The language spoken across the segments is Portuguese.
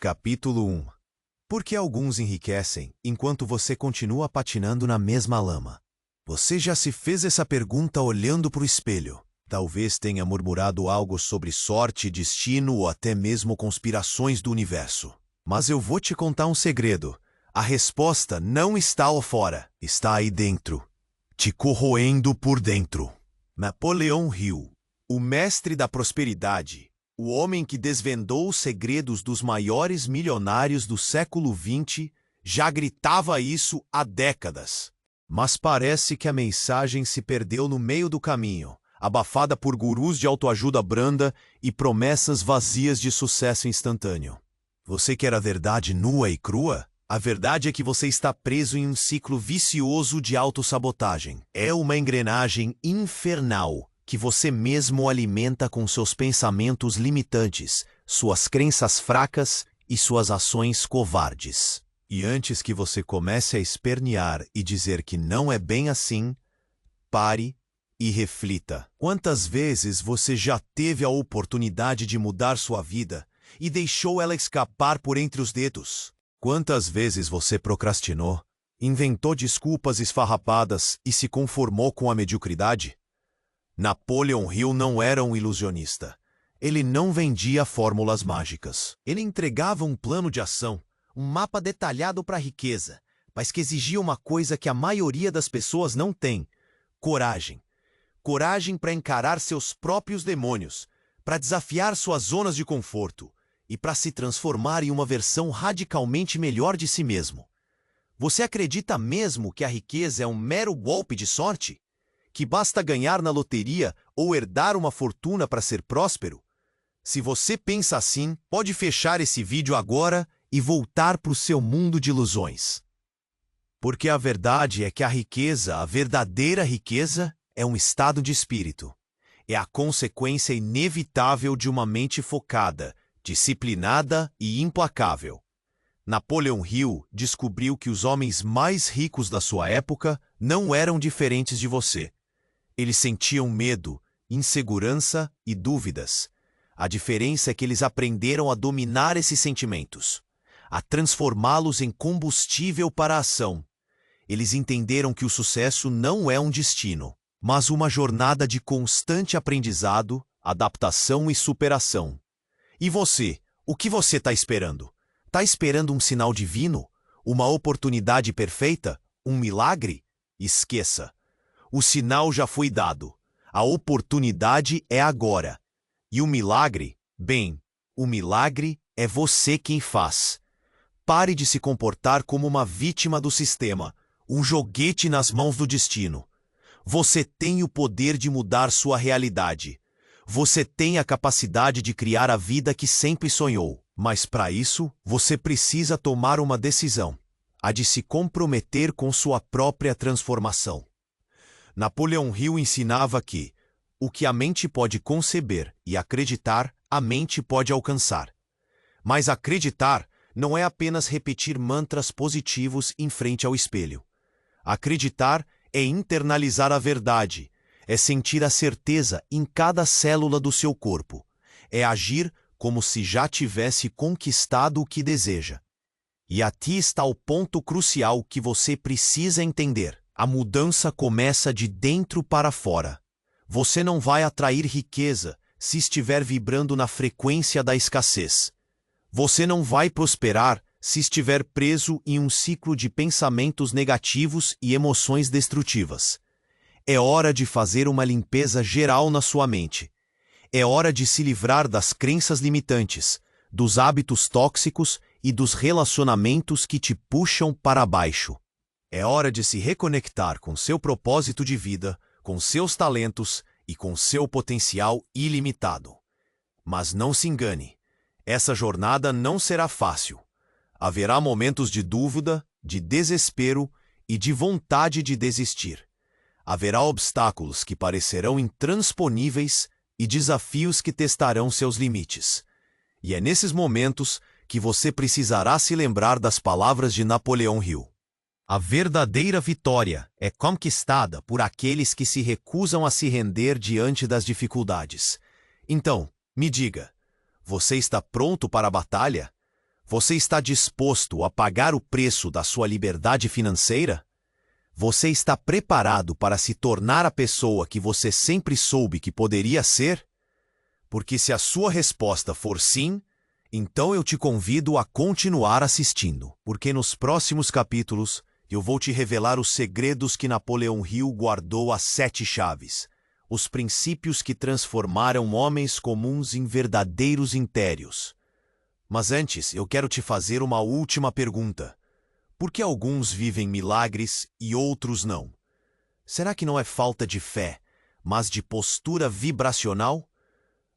Capítulo 1. Por que alguns enriquecem, enquanto você continua patinando na mesma lama? Você já se fez essa pergunta olhando para o espelho? Talvez tenha murmurado algo sobre sorte, destino ou até mesmo conspirações do universo. Mas eu vou te contar um segredo. A resposta não está lá fora, está aí dentro, te corroendo por dentro. Napoleão Hill, o mestre da prosperidade, o homem que desvendou os segredos dos maiores milionários do século XX, já gritava isso há décadas. Mas parece que a mensagem se perdeu no meio do caminho, abafada por gurus de autoajuda branda e promessas vazias de sucesso instantâneo. Você quer a verdade nua e crua? A verdade é que você está preso em um ciclo vicioso de autossabotagem. É uma engrenagem infernal que você mesmo alimenta com seus pensamentos limitantes, suas crenças fracas e suas ações covardes. E antes que você comece a espernear e dizer que não é bem assim, pare e reflita. Quantas vezes você já teve a oportunidade de mudar sua vida e deixou ela escapar por entre os dedos? Quantas vezes você procrastinou, inventou desculpas esfarrapadas e se conformou com a mediocridade? Napoleão Hill não era um ilusionista. Ele não vendia fórmulas mágicas. Ele entregava um plano de ação, um mapa detalhado para a riqueza, mas que exigia uma coisa que a maioria das pessoas não tem: coragem. Coragem para encarar seus próprios demônios, para desafiar suas zonas de conforto e para se transformar em uma versão radicalmente melhor de si mesmo. Você acredita mesmo que a riqueza é um mero golpe de sorte? Que basta ganhar na loteria ou herdar uma fortuna para ser próspero? Se você pensa assim, pode fechar esse vídeo agora e voltar para o seu mundo de ilusões. Porque a verdade é que a riqueza, a verdadeira riqueza, é um estado de espírito. É a consequência inevitável de uma mente focada, disciplinada e implacável. Napoleão Hill descobriu que os homens mais ricos da sua época não eram diferentes de você. Eles sentiam medo, insegurança e dúvidas. A diferença é que eles aprenderam a dominar esses sentimentos, a transformá-los em combustível para a ação. Eles entenderam que o sucesso não é um destino, mas uma jornada de constante aprendizado, adaptação e superação. E você, o que você está esperando? Está esperando um sinal divino? Uma oportunidade perfeita? Um milagre? Esqueça. O sinal já foi dado. A oportunidade é agora. E o milagre? Bem, o milagre é você quem faz. Pare de se comportar como uma vítima do sistema, um joguete nas mãos do destino. Você tem o poder de mudar sua realidade. Você tem a capacidade de criar a vida que sempre sonhou. Mas para isso, você precisa tomar uma decisão: a de se comprometer com sua própria transformação. Napoleão Hill ensinava que o que a mente pode conceber e acreditar, a mente pode alcançar. Mas acreditar não é apenas repetir mantras positivos em frente ao espelho. Acreditar é internalizar a verdade, é sentir a certeza em cada célula do seu corpo, é agir como se já tivesse conquistado o que deseja. E aqui está o ponto crucial que você precisa entender. A mudança começa de dentro para fora. Você não vai atrair riqueza se estiver vibrando na frequência da escassez. Você não vai prosperar se estiver preso em um ciclo de pensamentos negativos e emoções destrutivas. É hora de fazer uma limpeza geral na sua mente. É hora de se livrar das crenças limitantes, dos hábitos tóxicos e dos relacionamentos que te puxam para baixo. É hora de se reconectar com seu propósito de vida, com seus talentos e com seu potencial ilimitado. Mas não se engane, essa jornada não será fácil. Haverá momentos de dúvida, de desespero e de vontade de desistir. Haverá obstáculos que parecerão intransponíveis e desafios que testarão seus limites. E é nesses momentos que você precisará se lembrar das palavras de Napoleão Hill. A verdadeira vitória é conquistada por aqueles que se recusam a se render diante das dificuldades. Então, me diga, você está pronto para a batalha? Você está disposto a pagar o preço da sua liberdade financeira? Você está preparado para se tornar a pessoa que você sempre soube que poderia ser? Porque se a sua resposta for sim, então eu te convido a continuar assistindo, porque nos próximos capítulos eu vou te revelar os segredos que Napoleão Hill guardou às 7 chaves, os princípios que transformaram homens comuns em verdadeiros impérios. Mas antes, eu quero te fazer uma última pergunta. Por que alguns vivem milagres e outros não? Será que não é falta de fé, mas de postura vibracional?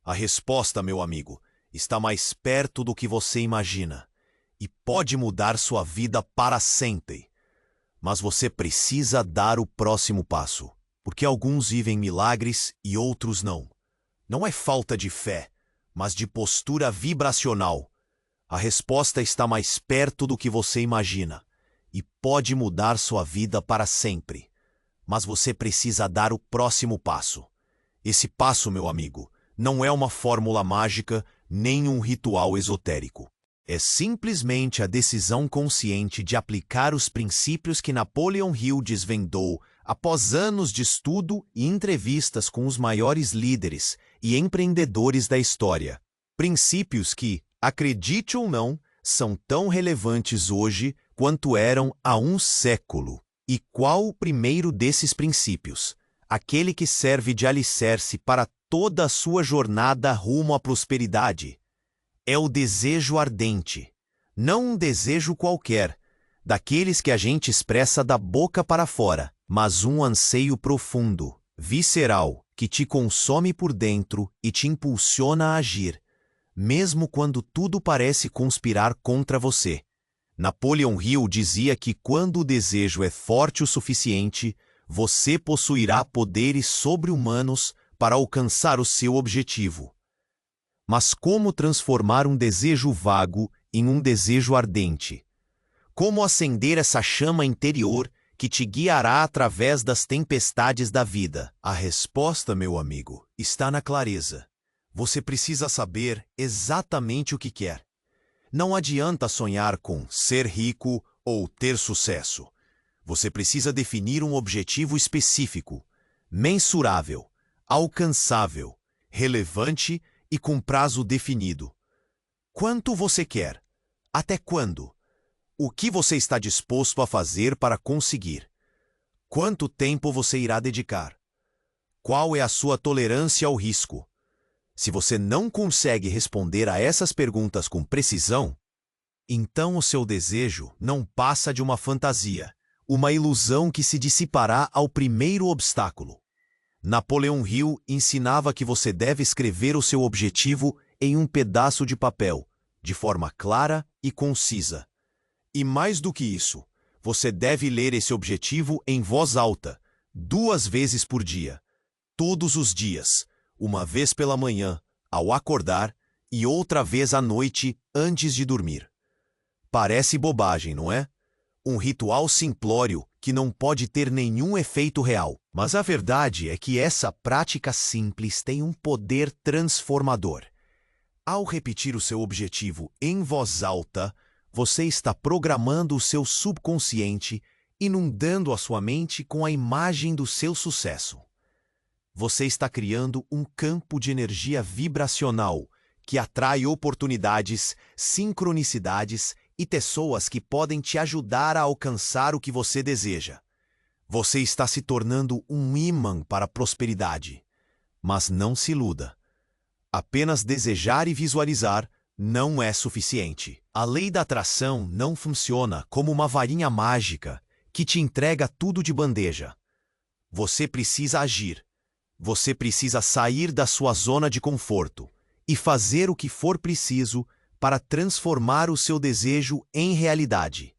A resposta, meu amigo, está mais perto do que você imagina e pode mudar sua vida para sempre. Mas você precisa dar o próximo passo, porque alguns vivem milagres e outros não. Não é falta de fé, mas de postura vibracional. A resposta está mais perto do que você imagina e pode mudar sua vida para sempre. Mas você precisa dar o próximo passo. Esse passo, meu amigo, não é uma fórmula mágica nem um ritual esotérico. É simplesmente a decisão consciente de aplicar os princípios que Napoleão Hill desvendou após anos de estudo e entrevistas com os maiores líderes e empreendedores da história. Princípios que, acredite ou não, são tão relevantes hoje quanto eram há um século. E qual o primeiro desses princípios? Aquele que serve de alicerce para toda a sua jornada rumo à prosperidade. É o desejo ardente. Não um desejo qualquer, daqueles que a gente expressa da boca para fora, mas um anseio profundo, visceral, que te consome por dentro e te impulsiona a agir, mesmo quando tudo parece conspirar contra você. Napoleão Hill dizia que quando o desejo é forte o suficiente, você possuirá poderes sobre-humanos para alcançar o seu objetivo. Mas como transformar um desejo vago em um desejo ardente? Como acender essa chama interior que te guiará através das tempestades da vida? A resposta, meu amigo, está na clareza. Você precisa saber exatamente o que quer. Não adianta sonhar com ser rico ou ter sucesso. Você precisa definir um objetivo específico, mensurável, alcançável, relevante e com prazo definido. Quanto você quer? Até quando? O que você está disposto a fazer para conseguir? Quanto tempo você irá dedicar? Qual é a sua tolerância ao risco? Se você não consegue responder a essas perguntas com precisão, então o seu desejo não passa de uma fantasia, uma ilusão que se dissipará ao primeiro obstáculo. Napoleão Hill ensinava que você deve escrever o seu objetivo em um pedaço de papel, de forma clara e concisa. E mais do que isso, você deve ler esse objetivo em voz alta, 2 vezes por dia, todos os dias, uma vez pela manhã, ao acordar, e outra vez à noite, antes de dormir. Parece bobagem, não é? Um ritual simplório que não pode ter nenhum efeito real. Mas a verdade é que essa prática simples tem um poder transformador. Ao repetir o seu objetivo em voz alta, você está programando o seu subconsciente, inundando a sua mente com a imagem do seu sucesso. Você está criando um campo de energia vibracional que atrai oportunidades, sincronicidades e pessoas que podem te ajudar a alcançar o que você deseja. Você está se tornando um ímã para a prosperidade. Mas não se iluda. Apenas desejar e visualizar não é suficiente. A lei da atração não funciona como uma varinha mágica que te entrega tudo de bandeja. Você precisa agir. Você precisa sair da sua zona de conforto e fazer o que for preciso para transformar o seu desejo em realidade.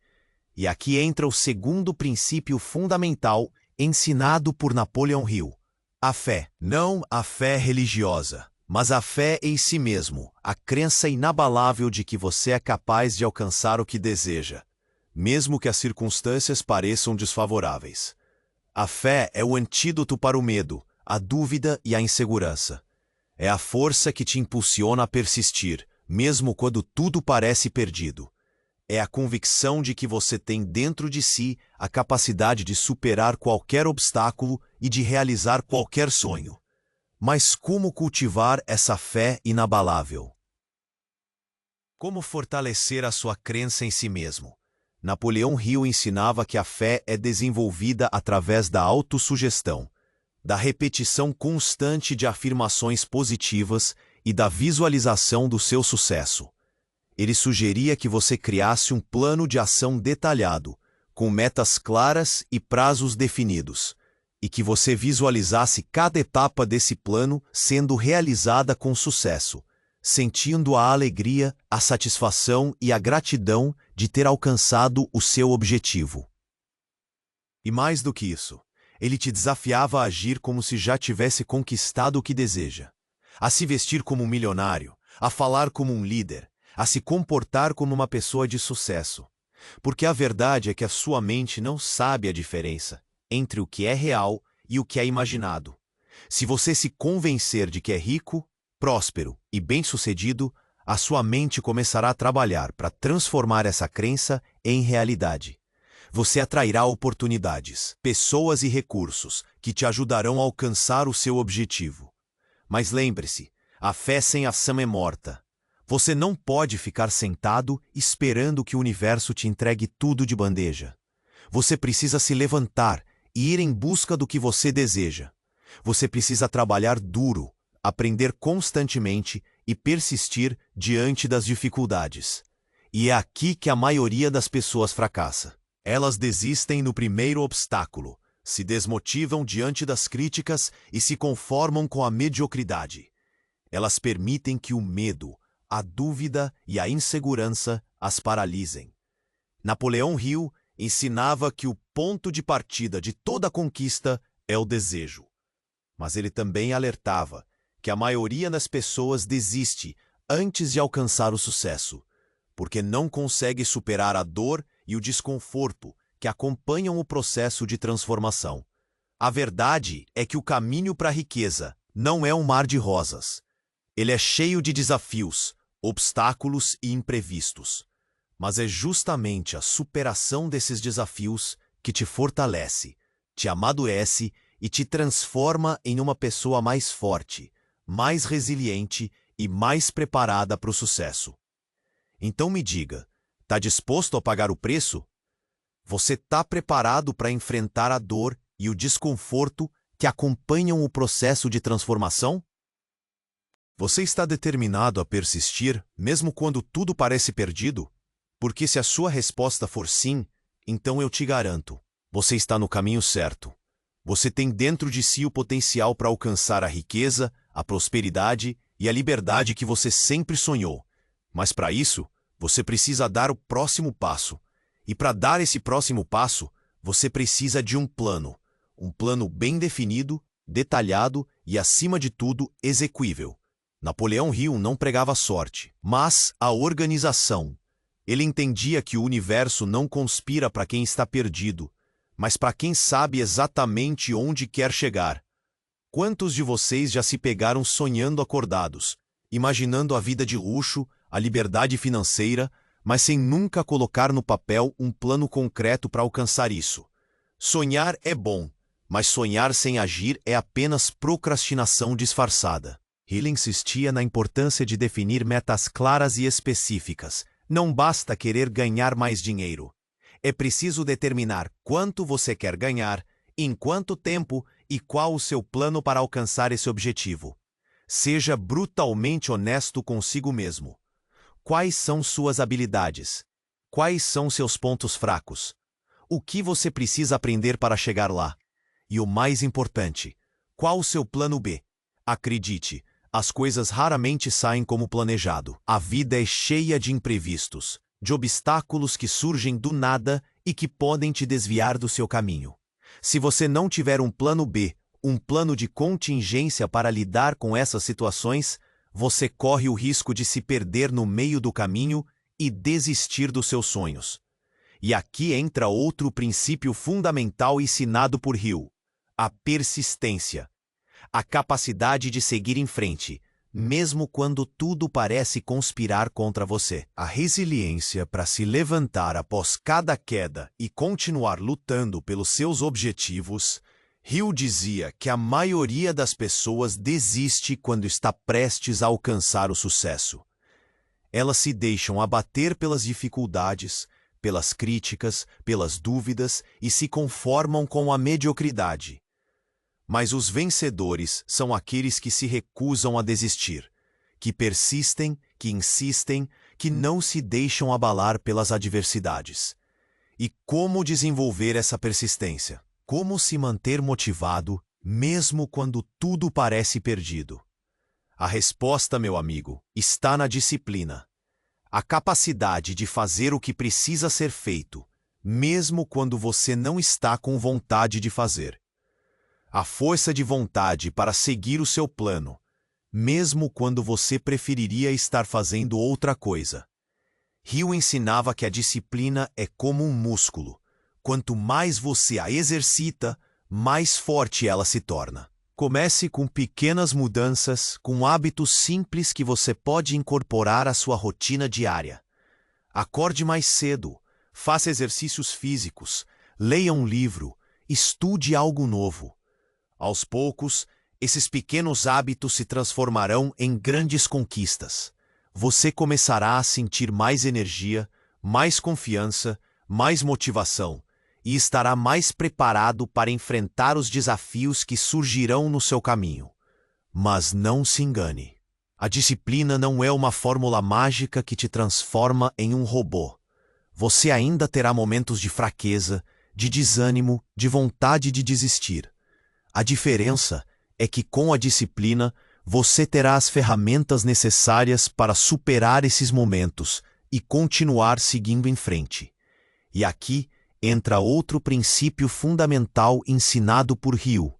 E aqui entra o segundo princípio fundamental ensinado por Napoleão Hill: a fé. Não a fé religiosa, mas a fé em si mesmo, a crença inabalável de que você é capaz de alcançar o que deseja, mesmo que as circunstâncias pareçam desfavoráveis. A fé é o antídoto para o medo, a dúvida e a insegurança. É a força que te impulsiona a persistir, mesmo quando tudo parece perdido. É a convicção de que você tem dentro de si a capacidade de superar qualquer obstáculo e de realizar qualquer sonho. Mas como cultivar essa fé inabalável? Como fortalecer a sua crença em si mesmo? Napoleão Hill ensinava que a fé é desenvolvida através da autossugestão, da repetição constante de afirmações positivas e da visualização do seu sucesso. Ele sugeria que você criasse um plano de ação detalhado, com metas claras e prazos definidos, e que você visualizasse cada etapa desse plano sendo realizada com sucesso, sentindo a alegria, a satisfação e a gratidão de ter alcançado o seu objetivo. E mais do que isso, ele te desafiava a agir como se já tivesse conquistado o que deseja, a se vestir como um milionário, a falar como um líder, a se comportar como uma pessoa de sucesso. Porque a verdade é que a sua mente não sabe a diferença entre o que é real e o que é imaginado. Se você se convencer de que é rico, próspero e bem-sucedido, a sua mente começará a trabalhar para transformar essa crença em realidade. Você atrairá oportunidades, pessoas e recursos que te ajudarão a alcançar o seu objetivo. Mas lembre-se, a fé sem ação é morta. Você não pode ficar sentado esperando que o universo te entregue tudo de bandeja. Você precisa se levantar e ir em busca do que você deseja. Você precisa trabalhar duro, aprender constantemente e persistir diante das dificuldades. E é aqui que a maioria das pessoas fracassa. Elas desistem no primeiro obstáculo, se desmotivam diante das críticas e se conformam com a mediocridade. Elas permitem que o medo, a dúvida e a insegurança as paralisem. Napoleão Hill ensinava que o ponto de partida de toda conquista é o desejo. Mas ele também alertava que a maioria das pessoas desiste antes de alcançar o sucesso, porque não consegue superar a dor e o desconforto que acompanham o processo de transformação. A verdade é que o caminho para a riqueza não é um mar de rosas. Ele é cheio de desafios, obstáculos e imprevistos. Mas é justamente a superação desses desafios que te fortalece, te amadurece e te transforma em uma pessoa mais forte, mais resiliente e mais preparada para o sucesso. Então me diga, está disposto a pagar o preço? Você está preparado para enfrentar a dor e o desconforto que acompanham o processo de transformação? Você está determinado a persistir, mesmo quando tudo parece perdido? Porque se a sua resposta for sim, então eu te garanto, você está no caminho certo. Você tem dentro de si o potencial para alcançar a riqueza, a prosperidade e a liberdade que você sempre sonhou. Mas para isso, você precisa dar o próximo passo. E para dar esse próximo passo, você precisa de um plano bem definido, detalhado e, acima de tudo, execuível. Napoleão Hill não pregava sorte, mas a organização. Ele entendia que o universo não conspira para quem está perdido, mas para quem sabe exatamente onde quer chegar. Quantos de vocês já se pegaram sonhando acordados, imaginando a vida de luxo, a liberdade financeira, mas sem nunca colocar no papel um plano concreto para alcançar isso? Sonhar é bom, mas sonhar sem agir é apenas procrastinação disfarçada. Hill insistia na importância de definir metas claras e específicas. Não basta querer ganhar mais dinheiro. É preciso determinar quanto você quer ganhar, em quanto tempo e qual o seu plano para alcançar esse objetivo. Seja brutalmente honesto consigo mesmo. Quais são suas habilidades? Quais são seus pontos fracos? O que você precisa aprender para chegar lá? E o mais importante, qual o seu plano B? Acredite, as coisas raramente saem como planejado. A vida é cheia de imprevistos, de obstáculos que surgem do nada e que podem te desviar do seu caminho. Se você não tiver um plano B, um plano de contingência para lidar com essas situações, você corre o risco de se perder no meio do caminho e desistir dos seus sonhos. E aqui entra outro princípio fundamental ensinado por Hill: a persistência. A capacidade de seguir em frente, mesmo quando tudo parece conspirar contra você. A resiliência para se levantar após cada queda e continuar lutando pelos seus objetivos. Hill dizia que a maioria das pessoas desiste quando está prestes a alcançar o sucesso. Elas se deixam abater pelas dificuldades, pelas críticas, pelas dúvidas e se conformam com a mediocridade. Mas os vencedores são aqueles que se recusam a desistir, que persistem, que insistem, que não se deixam abalar pelas adversidades. E como desenvolver essa persistência? Como se manter motivado, mesmo quando tudo parece perdido? A resposta, meu amigo, está na disciplina. A capacidade de fazer o que precisa ser feito, mesmo quando você não está com vontade de fazer. A força de vontade para seguir o seu plano, mesmo quando você preferiria estar fazendo outra coisa. Hill ensinava que a disciplina é como um músculo. Quanto mais você a exercita, mais forte ela se torna. Comece com pequenas mudanças, com hábitos simples que você pode incorporar à sua rotina diária. Acorde mais cedo, faça exercícios físicos, leia um livro, estude algo novo. Aos poucos, esses pequenos hábitos se transformarão em grandes conquistas. Você começará a sentir mais energia, mais confiança, mais motivação e estará mais preparado para enfrentar os desafios que surgirão no seu caminho. Mas não se engane. A disciplina não é uma fórmula mágica que te transforma em um robô. Você ainda terá momentos de fraqueza, de desânimo, de vontade de desistir. A diferença é que com a disciplina, você terá as ferramentas necessárias para superar esses momentos e continuar seguindo em frente. E aqui entra outro princípio fundamental ensinado por Hill,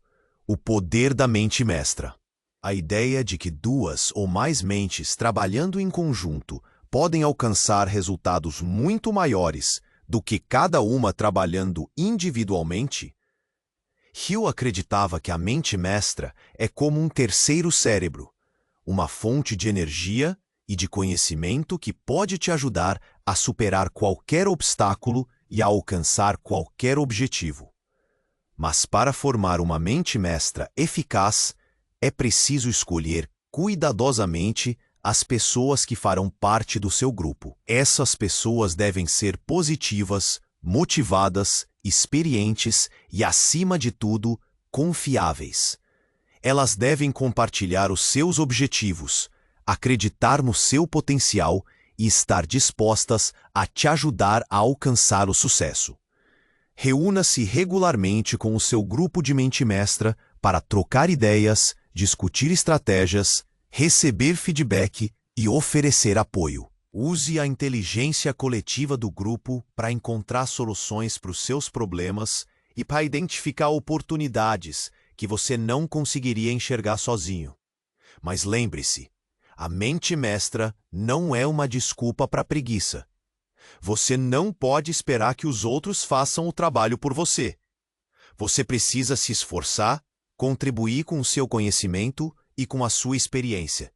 o poder da mente mestra. A ideia de que duas ou mais mentes trabalhando em conjunto podem alcançar resultados muito maiores do que cada uma trabalhando individualmente. Hill acreditava que a mente mestra é como um terceiro cérebro, uma fonte de energia e de conhecimento que pode te ajudar a superar qualquer obstáculo e a alcançar qualquer objetivo. Mas para formar uma mente mestra eficaz, é preciso escolher cuidadosamente as pessoas que farão parte do seu grupo. Essas pessoas devem ser positivas, motivadas, experientes e, acima de tudo, confiáveis. Elas devem compartilhar os seus objetivos, acreditar no seu potencial e estar dispostas a te ajudar a alcançar o sucesso. Reúna-se regularmente com o seu grupo de mente mestra para trocar ideias, discutir estratégias, receber feedback e oferecer apoio. Use a inteligência coletiva do grupo para encontrar soluções para os seus problemas e para identificar oportunidades que você não conseguiria enxergar sozinho. Mas lembre-se, a mente mestra não é uma desculpa para preguiça. Você não pode esperar que os outros façam o trabalho por você. Você precisa se esforçar, contribuir com o seu conhecimento e com a sua experiência.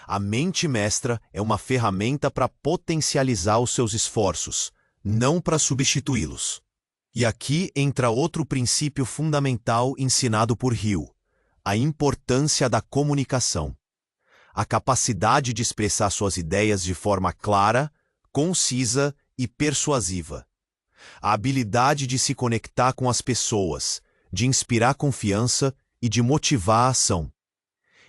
A mente mestra é uma ferramenta para potencializar os seus esforços, não para substituí-los. E aqui entra outro princípio fundamental ensinado por Hill: a importância da comunicação. A capacidade de expressar suas ideias de forma clara, concisa e persuasiva. A habilidade de se conectar com as pessoas, de inspirar confiança e de motivar a ação.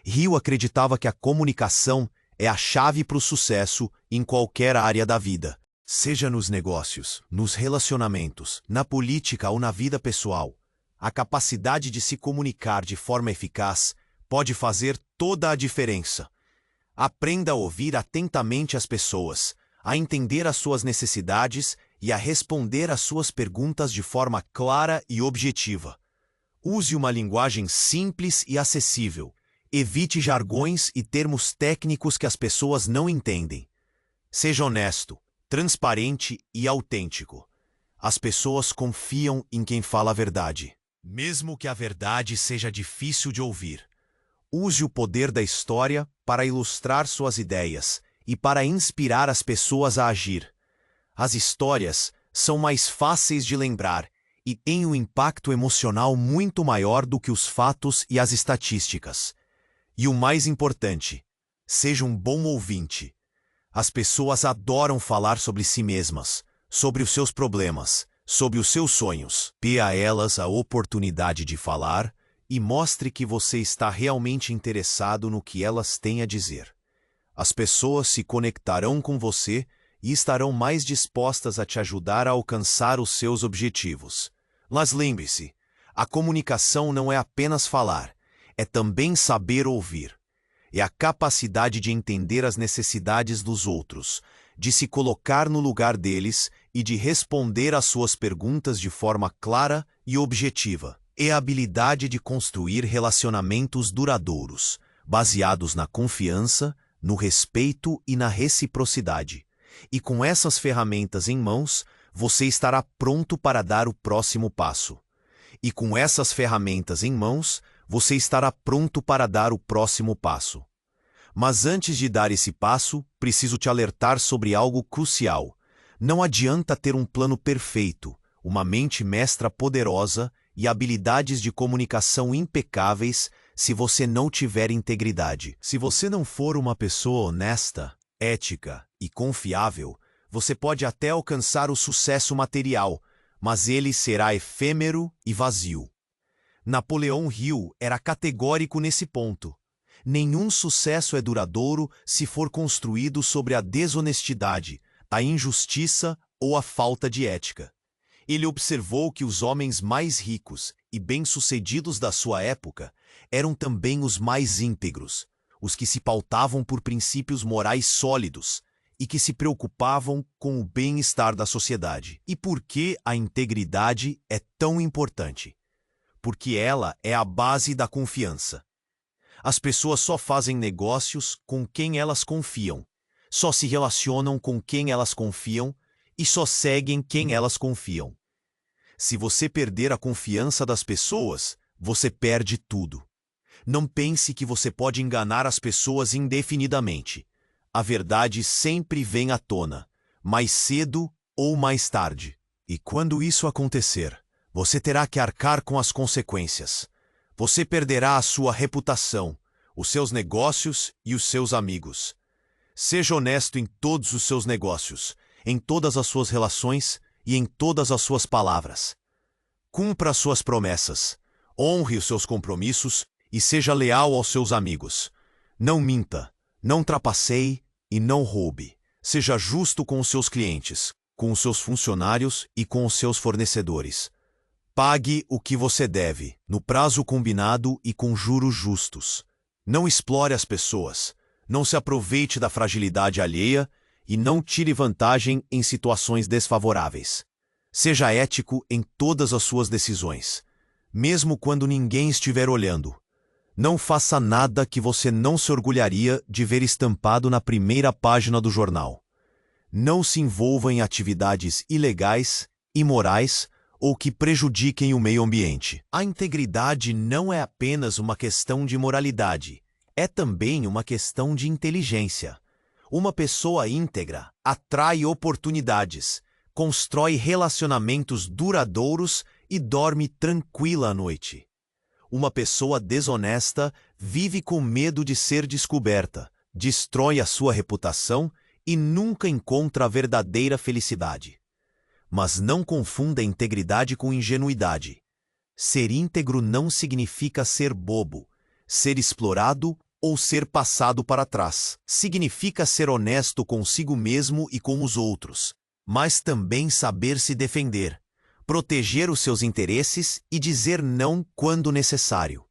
Hill acreditava que a comunicação é a chave para o sucesso em qualquer área da vida, seja nos negócios, nos relacionamentos, na política ou na vida pessoal. A capacidade de se comunicar de forma eficaz pode fazer toda a diferença. Aprenda a ouvir atentamente as pessoas, a entender as suas necessidades e a responder às suas perguntas de forma clara e objetiva. Use uma linguagem simples e acessível. Evite jargões e termos técnicos que as pessoas não entendem. Seja honesto, transparente e autêntico. As pessoas confiam em quem fala a verdade, mesmo que a verdade seja difícil de ouvir. Use o poder da história para ilustrar suas ideias e para inspirar as pessoas a agir. As histórias são mais fáceis de lembrar e têm um impacto emocional muito maior do que os fatos e as estatísticas. E o mais importante, seja um bom ouvinte. As pessoas adoram falar sobre si mesmas, sobre os seus problemas, sobre os seus sonhos. Dê a elas a oportunidade de falar e mostre que você está realmente interessado no que elas têm a dizer. As pessoas se conectarão com você e estarão mais dispostas a te ajudar a alcançar os seus objetivos. Mas lembre-se, a comunicação não é apenas falar, é também saber ouvir. É a capacidade de entender as necessidades dos outros, de se colocar no lugar deles e de responder às suas perguntas de forma clara e objetiva. É a habilidade de construir relacionamentos duradouros, baseados na confiança, no respeito e na reciprocidade. E com essas ferramentas em mãos, você estará pronto para dar o próximo passo. E com essas ferramentas em mãos, você estará pronto para dar o próximo passo. Mas antes de dar esse passo, preciso te alertar sobre algo crucial. Não adianta ter um plano perfeito, uma mente mestra poderosa e habilidades de comunicação impecáveis se você não tiver integridade. Se você não for uma pessoa honesta, ética e confiável, você pode até alcançar o sucesso material, mas ele será efêmero e vazio. Napoleão Hill era categórico nesse ponto. Nenhum sucesso é duradouro se for construído sobre a desonestidade, a injustiça ou a falta de ética. Ele observou que os homens mais ricos e bem-sucedidos da sua época eram também os mais íntegros, os que se pautavam por princípios morais sólidos e que se preocupavam com o bem-estar da sociedade. E por que a integridade é tão importante? Porque ela é a base da confiança. As pessoas só fazem negócios com quem elas confiam, só se relacionam com quem elas confiam e só seguem quem elas confiam. Se você perder a confiança das pessoas, você perde tudo. Não pense que você pode enganar as pessoas indefinidamente. A verdade sempre vem à tona, mais cedo ou mais tarde. E quando isso acontecer, você terá que arcar com as consequências. Você perderá a sua reputação, os seus negócios e os seus amigos. Seja honesto em todos os seus negócios, em todas as suas relações e em todas as suas palavras. Cumpra as suas promessas, honre os seus compromissos e seja leal aos seus amigos. Não minta, não trapaceie e não roube. Seja justo com os seus clientes, com os seus funcionários e com os seus fornecedores. Pague o que você deve, no prazo combinado e com juros justos. Não explore as pessoas, não se aproveite da fragilidade alheia e não tire vantagem em situações desfavoráveis. Seja ético em todas as suas decisões, mesmo quando ninguém estiver olhando. Não faça nada que você não se orgulharia de ver estampado na primeira página do jornal. Não se envolva em atividades ilegais, imorais ou que prejudiquem o meio ambiente. A integridade não é apenas uma questão de moralidade, é também uma questão de inteligência. Uma pessoa íntegra atrai oportunidades, constrói relacionamentos duradouros e dorme tranquila à noite. Uma pessoa desonesta vive com medo de ser descoberta, destrói a sua reputação e nunca encontra a verdadeira felicidade. Mas não confunda integridade com ingenuidade. Ser íntegro não significa ser bobo, ser explorado ou ser passado para trás. Significa ser honesto consigo mesmo e com os outros, mas também saber se defender, proteger os seus interesses e dizer não quando necessário.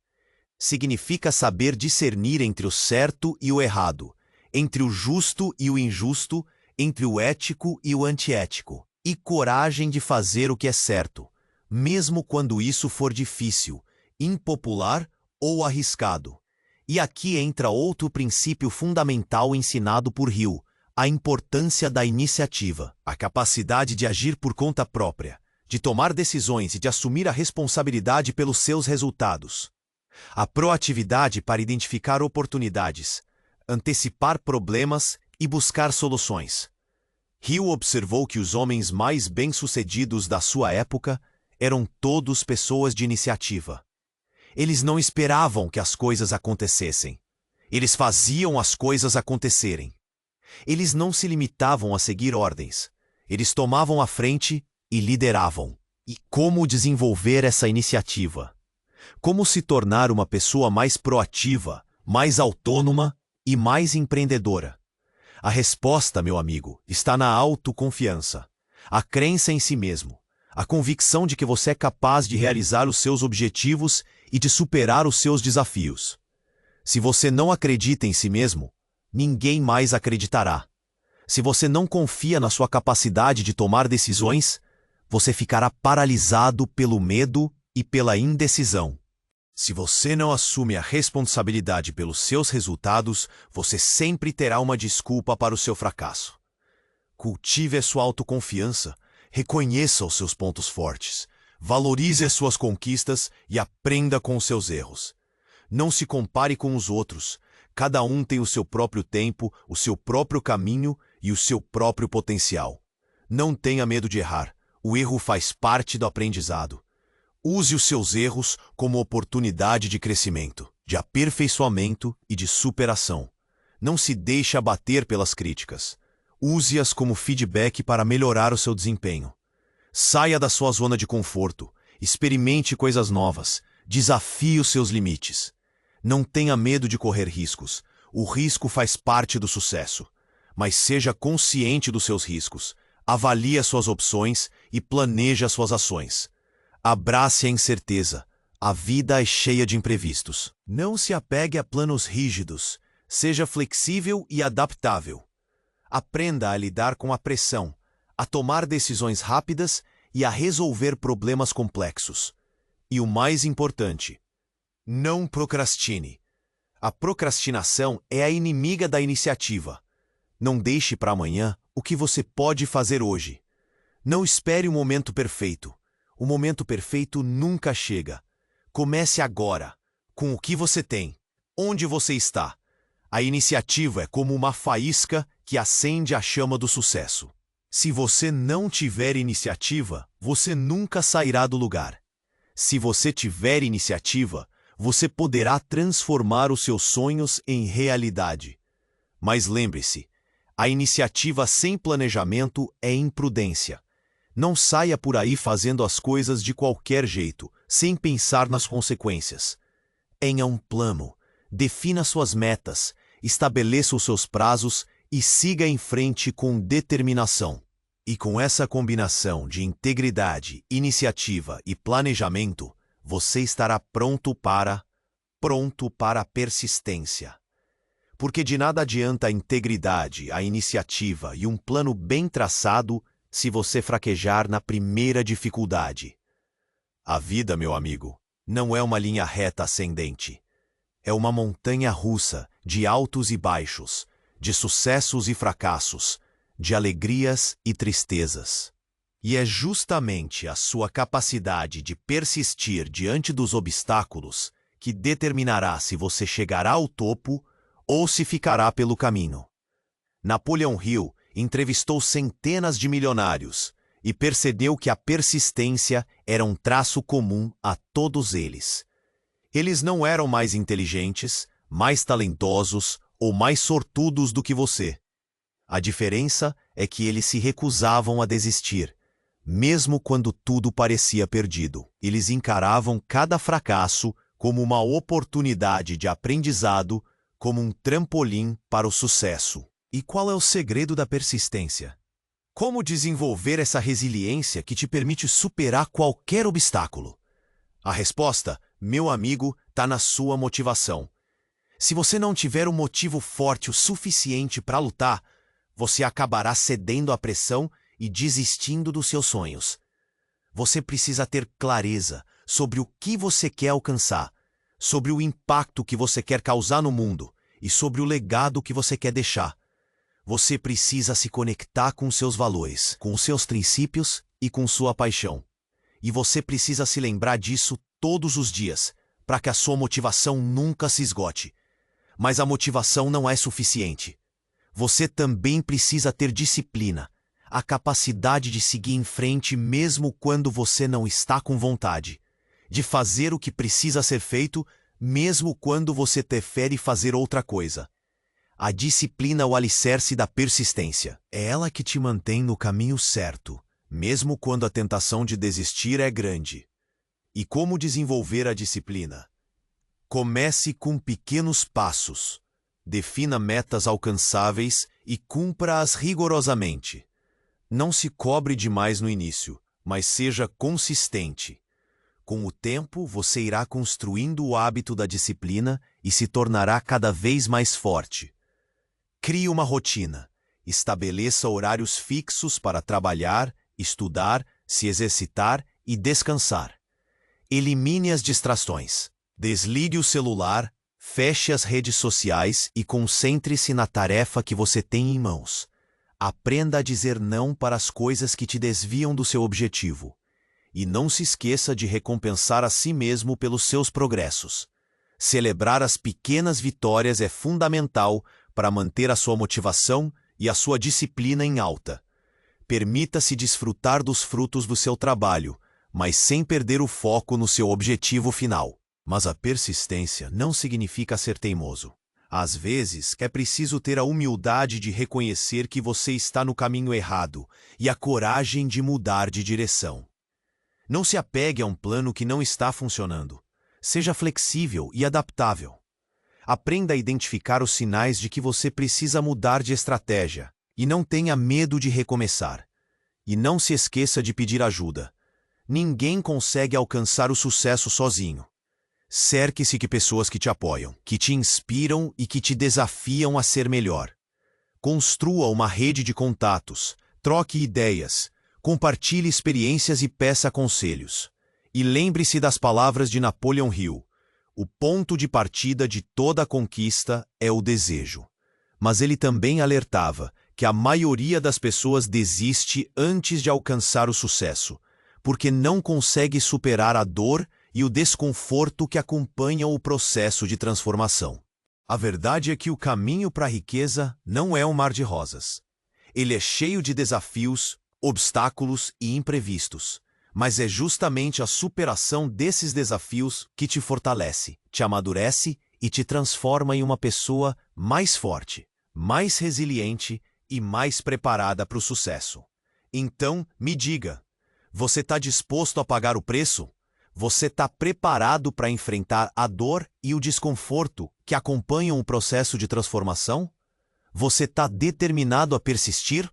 Significa saber discernir entre o certo e o errado, entre o justo e o injusto, entre o ético e o antiético. E coragem de fazer o que é certo, mesmo quando isso for difícil, impopular ou arriscado. E aqui entra outro princípio fundamental ensinado por Hill, a importância da iniciativa, a capacidade de agir por conta própria, de tomar decisões e de assumir a responsabilidade pelos seus resultados. A proatividade para identificar oportunidades, antecipar problemas e buscar soluções. Hill observou que os homens mais bem-sucedidos da sua época eram todos pessoas de iniciativa. Eles não esperavam que as coisas acontecessem. Eles faziam as coisas acontecerem. Eles não se limitavam a seguir ordens. Eles tomavam a frente e lideravam. E como desenvolver essa iniciativa? Como se tornar uma pessoa mais proativa, mais autônoma e mais empreendedora? A resposta, meu amigo, está na autoconfiança, a crença em si mesmo, a convicção de que você é capaz de realizar os seus objetivos e de superar os seus desafios. Se você não acredita em si mesmo, ninguém mais acreditará. Se você não confia na sua capacidade de tomar decisões, você ficará paralisado pelo medo e pela indecisão. Se você não assume a responsabilidade pelos seus resultados, você sempre terá uma desculpa para o seu fracasso. Cultive a sua autoconfiança, reconheça os seus pontos fortes, valorize as suas conquistas e aprenda com os seus erros. Não se compare com os outros. Cada um tem o seu próprio tempo, o seu próprio caminho e o seu próprio potencial. Não tenha medo de errar. O erro faz parte do aprendizado. Use os seus erros como oportunidade de crescimento, de aperfeiçoamento e de superação. Não se deixe abater pelas críticas. Use-as como feedback para melhorar o seu desempenho. Saia da sua zona de conforto. Experimente coisas novas. Desafie os seus limites. Não tenha medo de correr riscos. O risco faz parte do sucesso. Mas seja consciente dos seus riscos. Avalie as suas opções e planeje as suas ações. Abrace a incerteza. A vida é cheia de imprevistos. Não se apegue a planos rígidos. Seja flexível e adaptável. Aprenda a lidar com a pressão, a tomar decisões rápidas e a resolver problemas complexos. E o mais importante, não procrastine. A procrastinação é a inimiga da iniciativa. Não deixe para amanhã o que você pode fazer hoje. Não espere o momento perfeito. O momento perfeito nunca chega. Comece agora, com o que você tem, onde você está. A iniciativa é como uma faísca que acende a chama do sucesso. Se você não tiver iniciativa, você nunca sairá do lugar. Se você tiver iniciativa, você poderá transformar os seus sonhos em realidade. Mas lembre-se, a iniciativa sem planejamento é imprudência. Não saia por aí fazendo as coisas de qualquer jeito, sem pensar nas consequências. Tenha um plano, defina suas metas, estabeleça os seus prazos e siga em frente com determinação. E com essa combinação de integridade, iniciativa e planejamento, você estará pronto para a persistência. Porque de nada adianta a integridade, a iniciativa e um plano bem traçado se você fraquejar na primeira dificuldade. A vida, meu amigo, não é uma linha reta ascendente. É uma montanha russa de altos e baixos, de sucessos e fracassos, de alegrias e tristezas. E é justamente a sua capacidade de persistir diante dos obstáculos que determinará se você chegará ao topo ou se ficará pelo caminho. Napoleão Hill entrevistou centenas de milionários e percebeu que a persistência era um traço comum a todos eles. Eles não eram mais inteligentes, mais talentosos ou mais sortudos do que você. A diferença é que eles se recusavam a desistir, mesmo quando tudo parecia perdido. Eles encaravam cada fracasso como uma oportunidade de aprendizado, como um trampolim para o sucesso. E qual é o segredo da persistência? Como desenvolver essa resiliência que te permite superar qualquer obstáculo? A resposta, meu amigo, está na sua motivação. Se você não tiver um motivo forte o suficiente para lutar, você acabará cedendo à pressão e desistindo dos seus sonhos. Você precisa ter clareza sobre o que você quer alcançar, sobre o impacto que você quer causar no mundo e sobre o legado que você quer deixar. Você precisa se conectar com seus valores, com seus princípios e com sua paixão. E você precisa se lembrar disso todos os dias, para que a sua motivação nunca se esgote. Mas a motivação não é suficiente. Você também precisa ter disciplina, a capacidade de seguir em frente mesmo quando você não está com vontade, de fazer o que precisa ser feito mesmo quando você prefere fazer outra coisa. A disciplina é o alicerce da persistência. É ela que te mantém no caminho certo, mesmo quando a tentação de desistir é grande. E como desenvolver a disciplina? Comece com pequenos passos. Defina metas alcançáveis e cumpra-as rigorosamente. Não se cobre demais no início, mas seja consistente. Com o tempo, você irá construindo o hábito da disciplina e se tornará cada vez mais forte. Crie uma rotina. Estabeleça horários fixos para trabalhar, estudar, se exercitar e descansar. Elimine as distrações. Desligue o celular, feche as redes sociais e concentre-se na tarefa que você tem em mãos. Aprenda a dizer não para as coisas que te desviam do seu objetivo. E não se esqueça de recompensar a si mesmo pelos seus progressos. Celebrar as pequenas vitórias é fundamental para manter a sua motivação e a sua disciplina em alta. Permita-se desfrutar dos frutos do seu trabalho, mas sem perder o foco no seu objetivo final. Mas a persistência não significa ser teimoso. Às vezes, é preciso ter a humildade de reconhecer que você está no caminho errado e a coragem de mudar de direção. Não se apegue a um plano que não está funcionando. Seja flexível e adaptável. Aprenda a identificar os sinais de que você precisa mudar de estratégia e não tenha medo de recomeçar. E não se esqueça de pedir ajuda. Ninguém consegue alcançar o sucesso sozinho. Cerque-se de pessoas que te apoiam, que te inspiram e que te desafiam a ser melhor. Construa uma rede de contatos, troque ideias, compartilhe experiências e peça conselhos. E lembre-se das palavras de Napoleon Hill: o ponto de partida de toda conquista é o desejo. Mas ele também alertava que a maioria das pessoas desiste antes de alcançar o sucesso, porque não consegue superar a dor e o desconforto que acompanham o processo de transformação. A verdade é que o caminho para a riqueza não é um mar de rosas. Ele é cheio de desafios, obstáculos e imprevistos. Mas é justamente a superação desses desafios que te fortalece, te amadurece e te transforma em uma pessoa mais forte, mais resiliente e mais preparada para o sucesso. Então, me diga, você está disposto a pagar o preço? Você está preparado para enfrentar a dor e o desconforto que acompanham o processo de transformação? Você está determinado a persistir?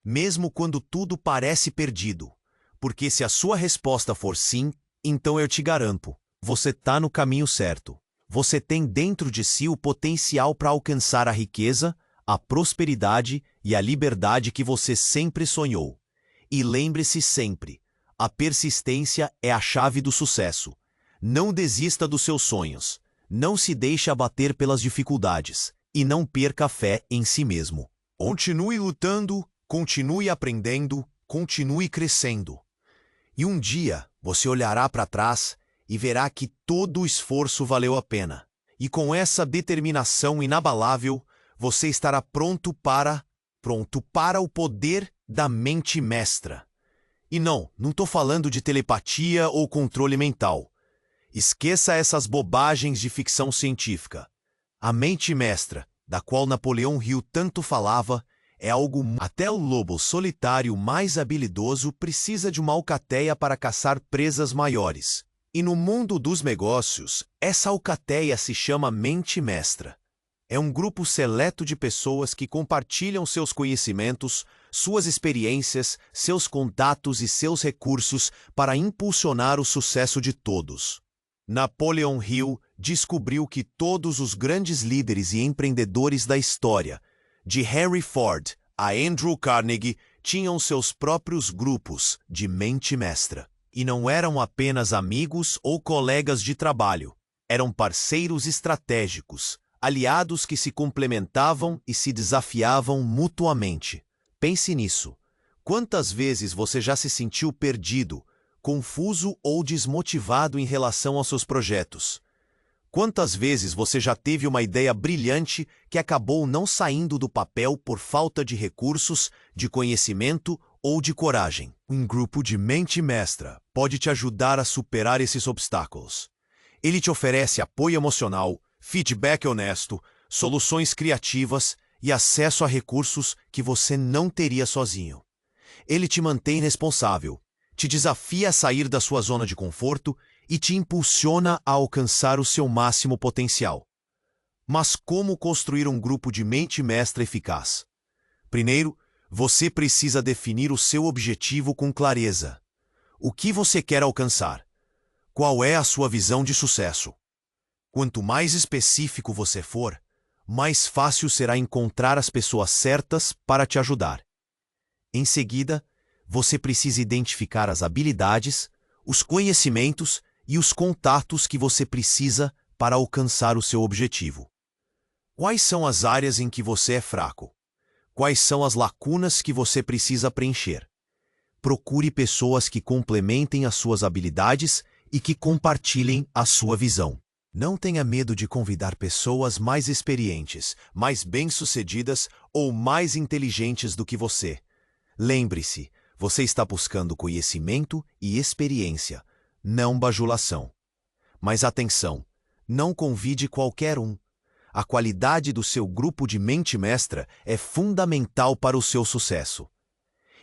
Mesmo quando tudo parece perdido. Porque se a sua resposta for sim, então eu te garanto, você está no caminho certo. Você tem dentro de si o potencial para alcançar a riqueza, a prosperidade e a liberdade que você sempre sonhou. E lembre-se sempre, a persistência é a chave do sucesso. Não desista dos seus sonhos. Não se deixe abater pelas dificuldades. E não perca a fé em si mesmo. Continue lutando, continue aprendendo, continue crescendo. E um dia você olhará para trás e verá que todo o esforço valeu a pena. E com essa determinação inabalável, você estará pronto para o poder da mente mestra. E não estou falando de telepatia ou controle mental. Esqueça essas bobagens de ficção científica. A mente mestra, da qual Napoleon Hill tanto falava, é algo... Até o lobo solitário mais habilidoso precisa de uma alcateia para caçar presas maiores. E no mundo dos negócios, essa alcateia se chama mente mestra. É um grupo seleto de pessoas que compartilham seus conhecimentos, suas experiências, seus contatos e seus recursos para impulsionar o sucesso de todos. Napoleon Hill descobriu que todos os grandes líderes e empreendedores da história, de Henry Ford a Andrew Carnegie, tinham seus próprios grupos de mente mestra. E não eram apenas amigos ou colegas de trabalho, eram parceiros estratégicos, aliados que se complementavam e se desafiavam mutuamente. Pense nisso. Quantas vezes você já se sentiu perdido, confuso ou desmotivado em relação aos seus projetos? Quantas vezes você já teve uma ideia brilhante que acabou não saindo do papel por falta de recursos, de conhecimento ou de coragem? Um grupo de mente mestra pode te ajudar a superar esses obstáculos. Ele te oferece apoio emocional, feedback honesto, soluções criativas e acesso a recursos que você não teria sozinho. Ele te mantém responsável, te desafia a sair da sua zona de conforto e te impulsiona a alcançar o seu máximo potencial. Mas como construir um grupo de mente mestra eficaz? Primeiro, você precisa definir o seu objetivo com clareza. O que você quer alcançar? Qual é a sua visão de sucesso? Quanto mais específico você for, mais fácil será encontrar as pessoas certas para te ajudar. Em seguida, você precisa identificar as habilidades, os conhecimentos e os contatos que você precisa para alcançar o seu objetivo. Quais são as áreas em que você é fraco? Quais são as lacunas que você precisa preencher? Procure pessoas que complementem as suas habilidades e que compartilhem a sua visão. Não tenha medo de convidar pessoas mais experientes, mais bem-sucedidas ou mais inteligentes do que você. Lembre-se, você está buscando conhecimento e experiência, não bajulação. Mas atenção, não convide qualquer um. A qualidade do seu grupo de mente mestra é fundamental para o seu sucesso.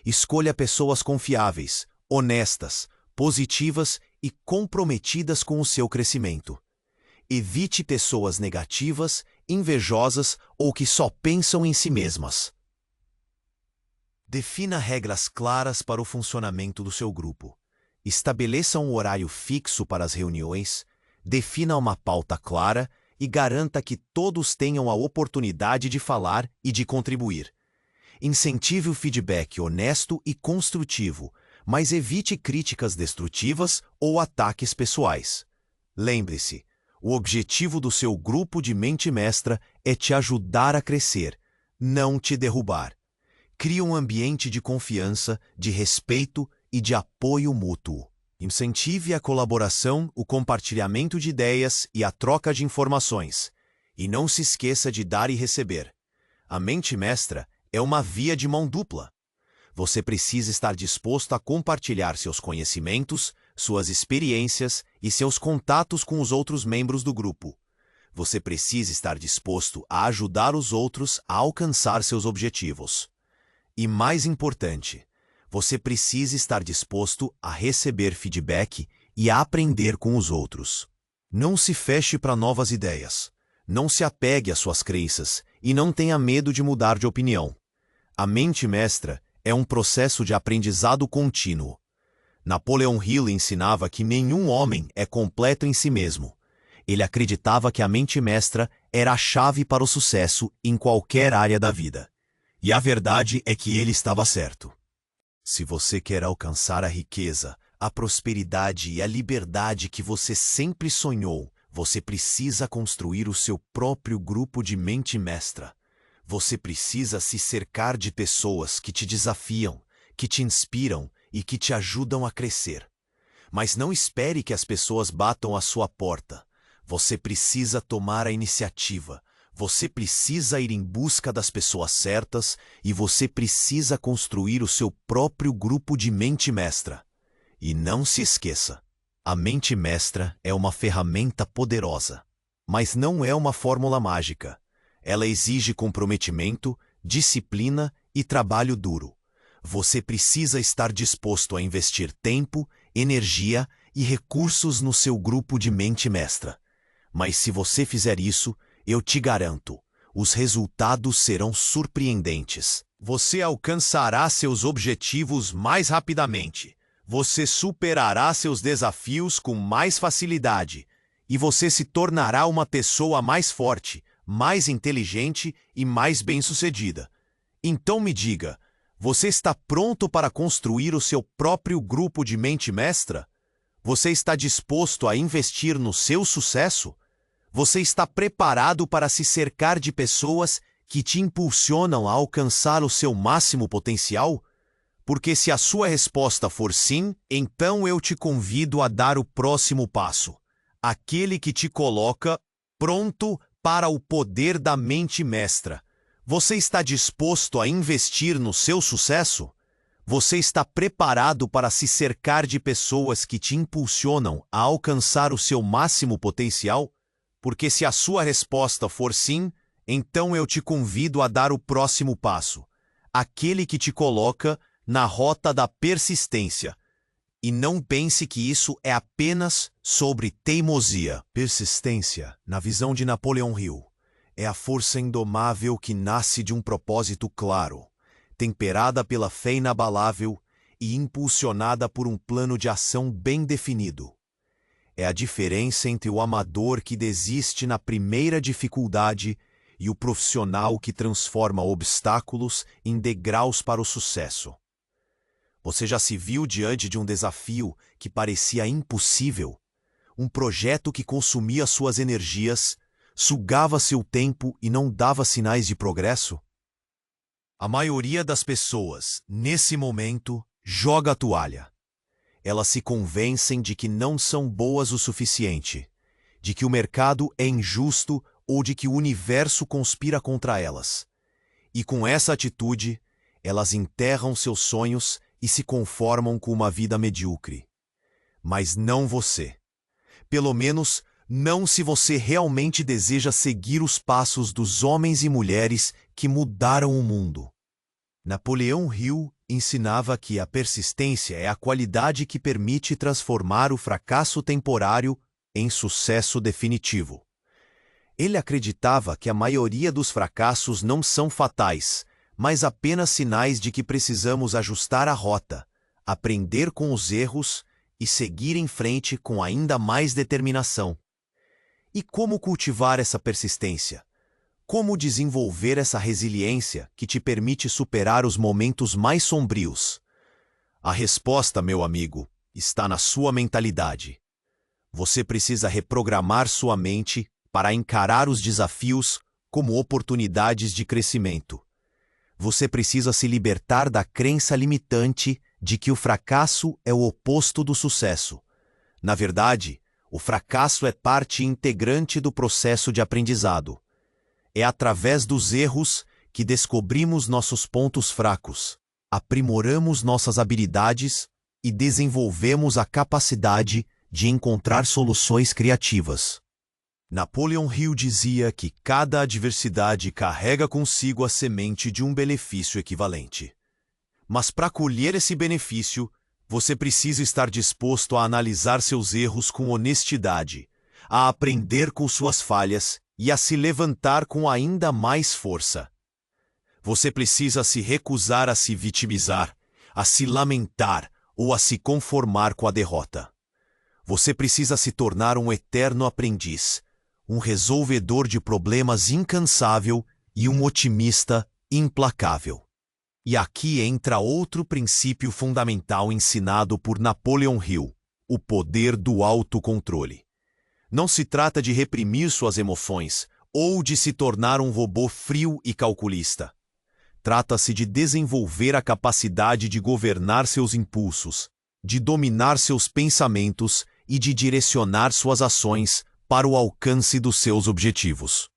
Escolha pessoas confiáveis, honestas, positivas e comprometidas com o seu crescimento. Evite pessoas negativas, invejosas ou que só pensam em si mesmas. Defina regras claras para o funcionamento do seu grupo. Estabeleça um horário fixo para as reuniões, defina uma pauta clara e garanta que todos tenham a oportunidade de falar e de contribuir. Incentive o feedback honesto e construtivo, mas evite críticas destrutivas ou ataques pessoais. Lembre-se, o objetivo do seu grupo de mente mestra é te ajudar a crescer, não te derrubar. Crie um ambiente de confiança, de respeito e de apoio mútuo. Incentive a colaboração, o compartilhamento de ideias e a troca de informações. E não se esqueça de dar e receber. A mente mestra é uma via de mão dupla. Você precisa estar disposto a compartilhar seus conhecimentos, suas experiências e seus contatos com os outros membros do grupo. Você precisa estar disposto a ajudar os outros a alcançar seus objetivos. E mais importante, você precisa estar disposto a receber feedback e a aprender com os outros. Não se feche para novas ideias. Não se apegue às suas crenças e não tenha medo de mudar de opinião. A mente mestra é um processo de aprendizado contínuo. Napoleon Hill ensinava que nenhum homem é completo em si mesmo. Ele acreditava que a mente mestra era a chave para o sucesso em qualquer área da vida. E a verdade é que ele estava certo. Se você quer alcançar a riqueza, a prosperidade e a liberdade que você sempre sonhou, você precisa construir o seu próprio grupo de mente mestra. Você precisa se cercar de pessoas que te desafiam, que te inspiram e que te ajudam a crescer. Mas não espere que as pessoas batam à sua porta. Você precisa tomar a iniciativa. Você precisa ir em busca das pessoas certas e você precisa construir o seu próprio grupo de mente mestra. E não se esqueça, a mente mestra é uma ferramenta poderosa, mas não é uma fórmula mágica. Ela exige comprometimento, disciplina e trabalho duro. Você precisa estar disposto a investir tempo, energia e recursos no seu grupo de mente mestra. Mas se você fizer isso, eu te garanto, os resultados serão surpreendentes. Você alcançará seus objetivos mais rapidamente. Você superará seus desafios com mais facilidade. E você se tornará uma pessoa mais forte, mais inteligente e mais bem-sucedida. Então me diga, você está pronto para construir o seu próprio grupo de mente mestra? Você está disposto a investir no seu sucesso? Você está preparado para se cercar de pessoas que te impulsionam a alcançar o seu máximo potencial? Porque se a sua resposta for sim, então eu te convido a dar o próximo passo. aquele que te coloca pronto para o poder da mente mestra. Você está disposto a investir no seu sucesso? Você está preparado para se cercar de pessoas que te impulsionam a alcançar o seu máximo potencial? Porque se a sua resposta for sim, então eu te convido a dar o próximo passo, aquele que te coloca na rota da persistência. E não pense que isso é apenas sobre teimosia. Persistência, na visão de Napoleão Hill, é a força indomável que nasce de um propósito claro, temperada pela fé inabalável e impulsionada por um plano de ação bem definido. É a diferença entre o amador que desiste na primeira dificuldade e o profissional que transforma obstáculos em degraus para o sucesso. Você já se viu diante de um desafio que parecia impossível? Um projeto que consumia suas energias, sugava seu tempo e não dava sinais de progresso? A maioria das pessoas, nesse momento, joga a toalha. Elas se convencem de que não são boas o suficiente, de que o mercado é injusto ou de que o universo conspira contra elas. E com essa atitude, elas enterram seus sonhos e se conformam com uma vida medíocre. Mas não você. Pelo menos, não se você realmente deseja seguir os passos dos homens e mulheres que mudaram o mundo. Napoleão Hill ensinava que a persistência é a qualidade que permite transformar o fracasso temporário em sucesso definitivo. Ele acreditava que a maioria dos fracassos não são fatais, mas apenas sinais de que precisamos ajustar a rota, aprender com os erros e seguir em frente com ainda mais determinação. E como cultivar essa persistência? Como desenvolver essa resiliência que te permite superar os momentos mais sombrios? A resposta, meu amigo, está na sua mentalidade. Você precisa reprogramar sua mente para encarar os desafios como oportunidades de crescimento. Você precisa se libertar da crença limitante de que o fracasso é o oposto do sucesso. Na verdade, o fracasso é parte integrante do processo de aprendizado. É através dos erros que descobrimos nossos pontos fracos, aprimoramos nossas habilidades e desenvolvemos a capacidade de encontrar soluções criativas. Napoleão Hill dizia que cada adversidade carrega consigo a semente de um benefício equivalente. Mas para colher esse benefício, você precisa estar disposto a analisar seus erros com honestidade, a aprender com suas falhas e a se levantar com ainda mais força. Você precisa se recusar a se vitimizar, a se lamentar ou a se conformar com a derrota. Você precisa se tornar um eterno aprendiz, um resolvedor de problemas incansável e um otimista implacável. E aqui entra outro princípio fundamental ensinado por Napoleão Hill, o poder do autocontrole. Não se trata de reprimir suas emoções ou de se tornar um robô frio e calculista. Trata-se de desenvolver a capacidade de governar seus impulsos, de dominar seus pensamentos e de direcionar suas ações para o alcance dos seus objetivos.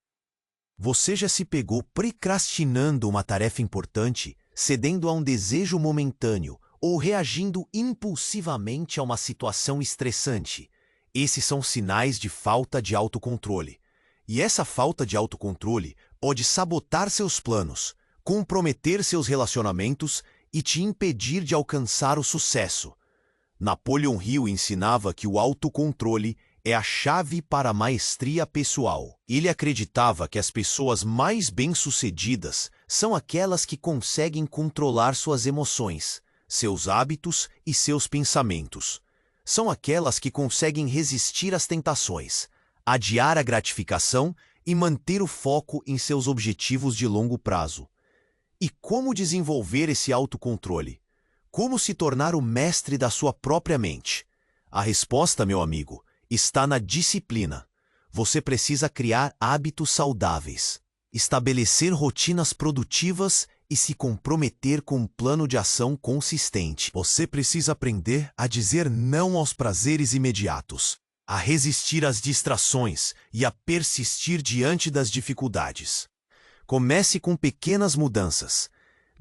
Você já se pegou procrastinando uma tarefa importante, cedendo a um desejo momentâneo ou reagindo impulsivamente a uma situação estressante? Esses são sinais de falta de autocontrole. E essa falta de autocontrole pode sabotar seus planos, comprometer seus relacionamentos e te impedir de alcançar o sucesso. Napoleão Hill ensinava que o autocontrole é a chave para a maestria pessoal. Ele acreditava que as pessoas mais bem-sucedidas são aquelas que conseguem controlar suas emoções, seus hábitos e seus pensamentos. São aquelas que conseguem resistir às tentações, adiar a gratificação e manter o foco em seus objetivos de longo prazo. E como desenvolver esse autocontrole? Como se tornar o mestre da sua própria mente? A resposta, meu amigo, está na disciplina. Você precisa criar hábitos saudáveis, estabelecer rotinas produtivas e se comprometer com um plano de ação consistente. Você precisa aprender a dizer não aos prazeres imediatos, a resistir às distrações e a persistir diante das dificuldades. Comece com pequenas mudanças.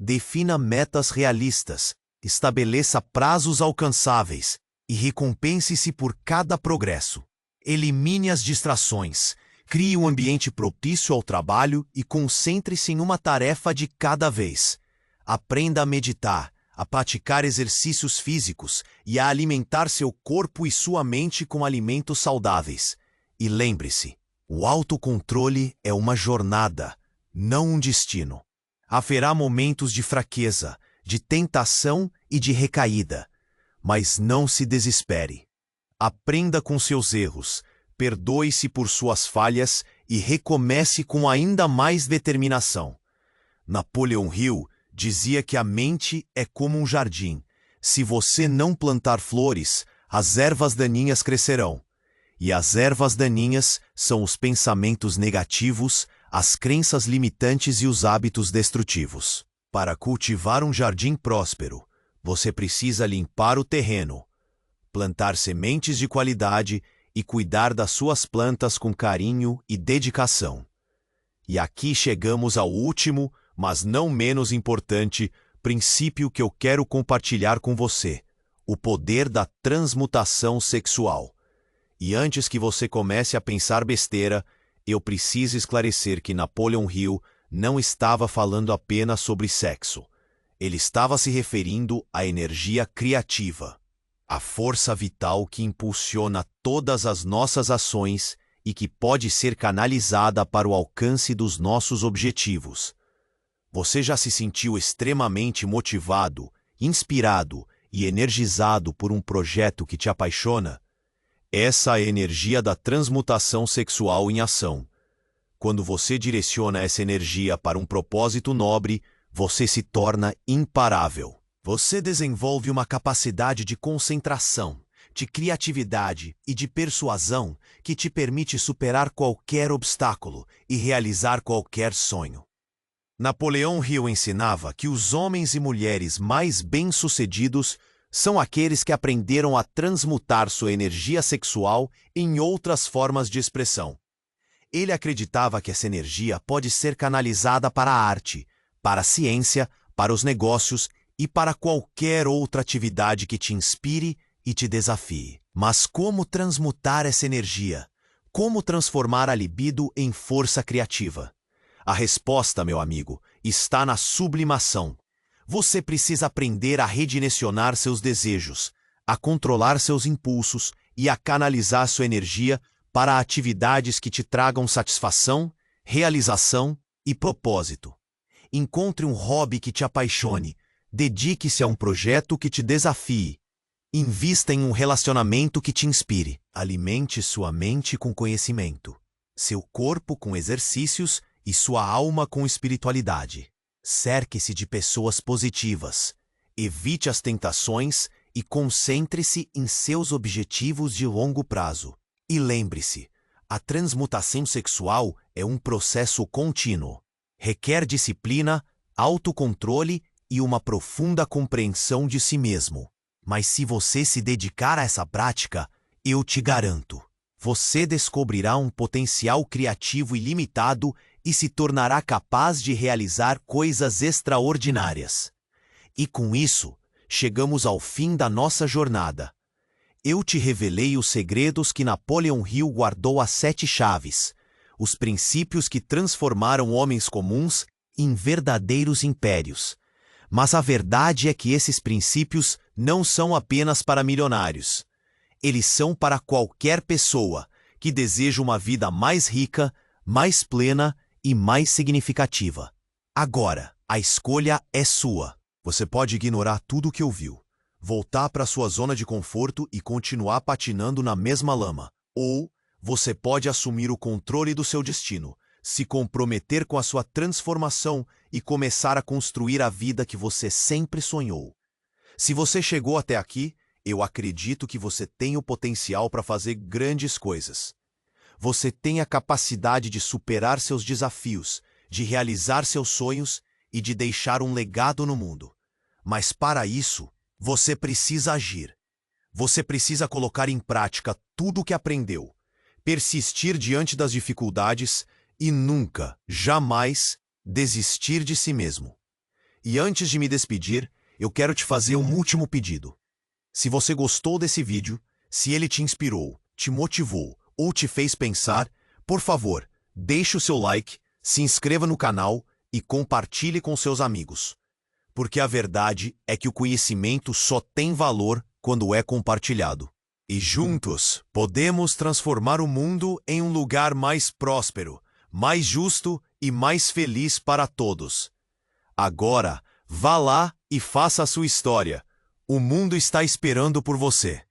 Defina metas realistas, estabeleça prazos alcançáveis e recompense-se por cada progresso. Elimine as distrações, crie um ambiente propício ao trabalho e concentre-se em uma tarefa de cada vez. Aprenda a meditar, a praticar exercícios físicos e a alimentar seu corpo e sua mente com alimentos saudáveis. E lembre-se, o autocontrole é uma jornada, não um destino. Haverá momentos de fraqueza, de tentação e de recaída, mas não se desespere. Aprenda com seus erros, perdoe-se por suas falhas e recomece com ainda mais determinação. Napoleão Hill dizia que a mente é como um jardim. Se você não plantar flores, as ervas daninhas crescerão. E as ervas daninhas são os pensamentos negativos, as crenças limitantes e os hábitos destrutivos. Para cultivar um jardim próspero, você precisa limpar o terreno, plantar sementes de qualidade e cuidar das suas plantas com carinho e dedicação. E aqui chegamos ao último, mas não menos importante, princípio que eu quero compartilhar com você: o poder da transmutação sexual. E antes que você comece a pensar besteira, eu preciso esclarecer que Napoleão Hill não estava falando apenas sobre sexo. Ele estava se referindo à energia criativa, a força vital que impulsiona todas as nossas ações e que pode ser canalizada para o alcance dos nossos objetivos. Você já se sentiu extremamente motivado, inspirado e energizado por um projeto que te apaixona? Essa é a energia da transmutação sexual em ação. Quando você direciona essa energia para um propósito nobre, você se torna imparável. Você desenvolve uma capacidade de concentração, de criatividade e de persuasão que te permite superar qualquer obstáculo e realizar qualquer sonho. Napoleão Hill ensinava que os homens e mulheres mais bem-sucedidos são aqueles que aprenderam a transmutar sua energia sexual em outras formas de expressão. Ele acreditava que essa energia pode ser canalizada para a arte, para a ciência, para os negócios e para qualquer outra atividade que te inspire e te desafie. Mas como transmutar essa energia? Como transformar a libido em força criativa? A resposta, meu amigo, está na sublimação. Você precisa aprender a redirecionar seus desejos, a controlar seus impulsos e a canalizar sua energia para atividades que te tragam satisfação, realização e propósito. Encontre um hobby que te apaixone, dedique-se a um projeto que te desafie, invista em um relacionamento que te inspire, alimente sua mente com conhecimento, seu corpo com exercícios e sua alma com espiritualidade. Cerque-se de pessoas positivas, evite as tentações e concentre-se em seus objetivos de longo prazo. E lembre-se, a transmutação sexual é um processo contínuo. Requer disciplina, autocontrole e uma profunda compreensão de si mesmo. Mas se você se dedicar a essa prática, eu te garanto, você descobrirá um potencial criativo ilimitado e se tornará capaz de realizar coisas extraordinárias. E com isso, chegamos ao fim da nossa jornada. Eu te revelei os segredos que Napoleão Hill guardou às 7 chaves, os princípios que transformaram homens comuns em verdadeiros impérios. Mas a verdade é que esses princípios não são apenas para milionários. Eles são para qualquer pessoa que deseja uma vida mais rica, mais plena e mais significativa. Agora, a escolha é sua. Você pode ignorar tudo o que ouviu, voltar para sua zona de conforto e continuar patinando na mesma lama. Ou você pode assumir o controle do seu destino, se comprometer com a sua transformação e começar a construir a vida que você sempre sonhou. Se você chegou até aqui, eu acredito que você tem o potencial para fazer grandes coisas. Você tem a capacidade de superar seus desafios, de realizar seus sonhos e de deixar um legado no mundo. Mas para isso, você precisa agir. Você precisa colocar em prática tudo o que aprendeu, persistir diante das dificuldades e nunca, jamais, desistir de si mesmo. E antes de me despedir, eu quero te fazer um último pedido. Se você gostou desse vídeo, se ele te inspirou, te motivou ou te fez pensar, por favor, deixe o seu like, se inscreva no canal e compartilhe com seus amigos. Porque a verdade é que o conhecimento só tem valor quando é compartilhado. E juntos, podemos transformar o mundo em um lugar mais próspero, mais justo e mais feliz para todos. Agora, vá lá e faça a sua história. O mundo está esperando por você.